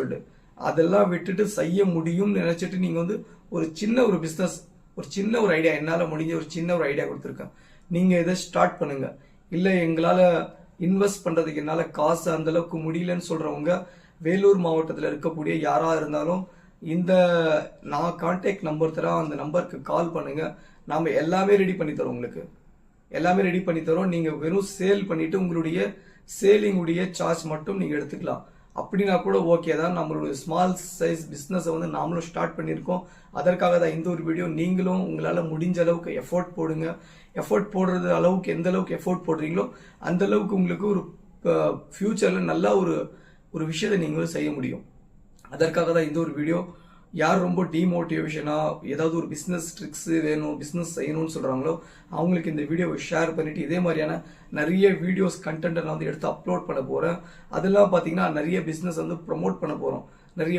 சொல்லிட்டு அதெல்லாம் விட்டுட்டு செய்ய முடியும்னு நினைச்சிட்டு நீங்க வந்து ஒரு சின்ன ஒரு பிசினஸ், ஒரு சின்ன ஒரு ஐடியா, என்னால முடிஞ்ச ஒரு சின்ன ஒரு ஐடியா கொடுத்துருக்கேன், நீங்க இதை ஸ்டார்ட் பண்ணுங்க. இல்ல எங்களால இன்வெஸ்ட் பண்றதுக்கு என்னால காசு அந்த அளவுக்கு முடியலன்னு சொல்றவங்க வேலூர் மாவட்டத்தில் இருக்கக்கூடிய யாரா இருந்தாலும் இந்த நான் கான்டாக்ட் நம்பர் தரேன், அந்த நம்பருக்கு கால் பண்ணுங்க. நாம எல்லாமே ரெடி பண்ணி தரோம், உங்களுக்கு எல்லாமே ரெடி பண்ணி தரோம். நீங்க வெறும் சேல் பண்ணிட்டு உங்களுடைய சேலிங் உடைய சார்ஜ் மட்டும் நீங்க எடுத்துக்கலாம். அப்படின்னா கூட ஓகே தான். நம்மளுடைய ஸ்மால் சைஸ் பிசினஸ் வந்து நாமளும் ஸ்டார்ட் பண்ணியிருக்கோம். அதற்காக தான் இந்த ஒரு வீடியோ. நீங்களும் உங்களால முடிஞ்ச அளவுக்கு எஃபோர்ட் போடுங்க. எஃபோர்ட் போடுறது அளவுக்கு எந்த அளவுக்கு எஃபோர்ட் போடுறீங்களோ அந்த அளவுக்கு உங்களுக்கு ஒரு ஃபியூச்சர்ல நல்ல ஒரு விஷயத்தை நீங்க செய்ய முடியும். அதற்காக தான் இந்த ஒரு வீடியோ. யார் ரொம்ப டிமோட்டிவேஷனா ஏதாவது ஒரு பிசினஸ் ட்ரிக்ஸ் வேணும், பிசினஸ் செய்யணும்னு சொல்றாங்களோ அவங்களுக்கு இந்த வீடியோவை ஷேர் பண்ணிட்டு இதே மாதிரியான நிறைய வீடியோஸ் கண்டென்ட் நான் வந்து எடுத்து அப்லோட் பண்ண போறேன். அதெல்லாம் பாத்தீங்கன்னா நிறைய பிசினஸ் வந்து ப்ரொமோட் பண்ண போறோம்.